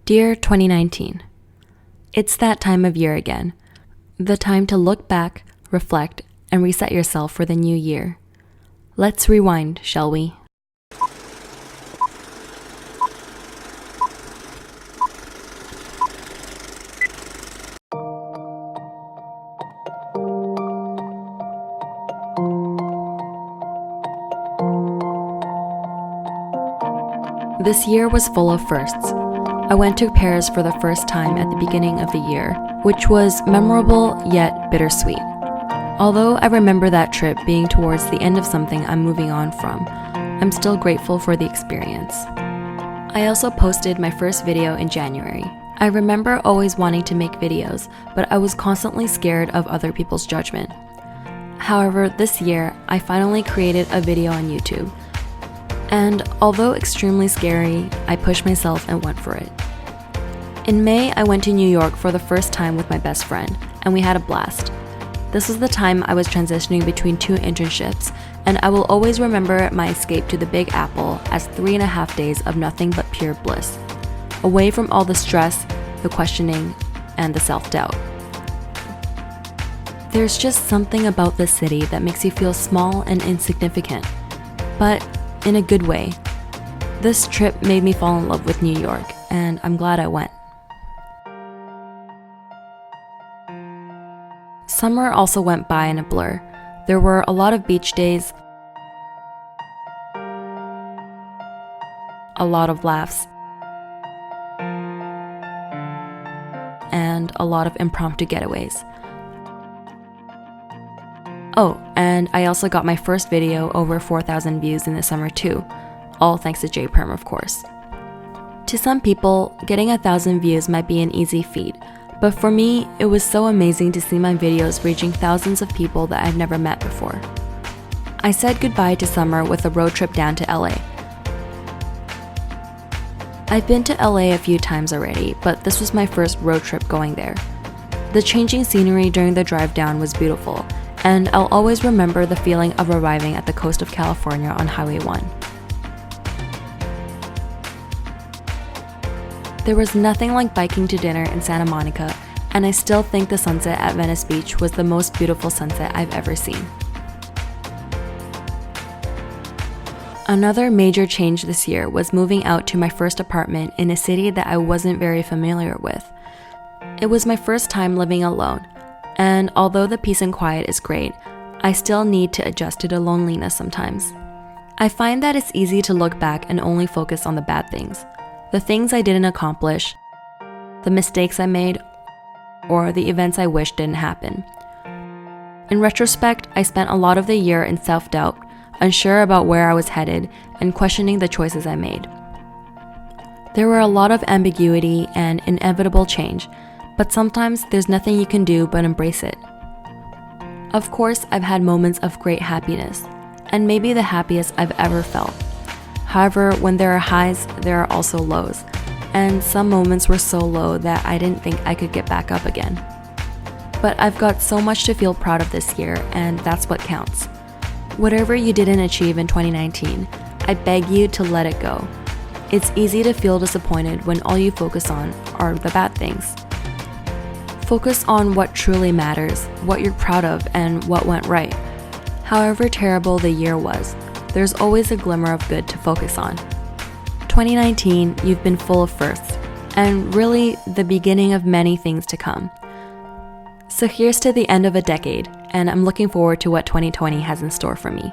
Dear 2019, it's that time of year again. The time to look back, reflect, and reset yourself for the new year. Let's rewind, shall we? This year was full of firsts. I went to Paris for the first time at the beginning of the year, which was memorable yet bittersweet. Although I remember that trip being towards the end of something I'm moving on from, I'm still grateful for the experience. I also posted my first video in January. I remember always wanting to make videos, but I was constantly scared of other people's judgment. However, this year, I finally created a video on YouTube. And although extremely scary, I pushed myself and went for it. In May, I went to New York for the first time with my best friend, and we had a blast. This was the time I was transitioning between 2 internships, and I will always remember my escape to the Big Apple as 3.5 days of nothing but pure bliss, away from all the stress, the questioning, and the self-doubt. There's just something about this city that makes you feel small and insignificant, but in a good way. This trip made me fall in love with New York, and I'm glad I went. Summer also went by in a blur. There were a lot of beach days, a lot of laughs, and a lot of impromptu getaways. Oh, and I also got my first video over 4,000 views in the summer too, all thanks to JPerm, of course. To some people, getting 1,000 views might be an easy feat, but for me, it was so amazing to see my videos reaching thousands of people that I've never met before. I said goodbye to summer with a road trip down to LA. I've been to LA a few times already, but this was my first road trip going there. The changing scenery during the drive down was beautiful, and I'll always remember the feeling of arriving at the coast of California on Highway 1. There was nothing like biking to dinner in Santa Monica, and I still think the sunset at Venice Beach was the most beautiful sunset I've ever seen. Another major change this year was moving out to my first apartment in a city that I wasn't very familiar with. It was my first time living alone, and although the peace and quiet is great, I still need to adjust to the loneliness sometimes. I find that it's easy to look back and only focus on the bad things, the things I didn't accomplish, the mistakes I made, or the events I wish didn't happen. In retrospect, I spent a lot of the year in self-doubt, unsure about where I was headed, and questioning the choices I made. There were a lot of ambiguity and inevitable change, but sometimes there's nothing you can do but embrace it. Of course, I've had moments of great happiness, and maybe the happiest I've ever felt. However, when there are highs, there are also lows, and some moments were so low that I didn't think I could get back up again. But I've got so much to feel proud of this year, and that's what counts. Whatever you didn't achieve in 2019, I beg you to let it go. It's easy to feel disappointed when all you focus on are the bad things. Focus on what truly matters, what you're proud of, and what went right. However terrible the year was, there's always a glimmer of good to focus on. 2019, you've been full of firsts, and really the beginning of many things to come. So here's to the end of a decade, and I'm looking forward to what 2020 has in store for me.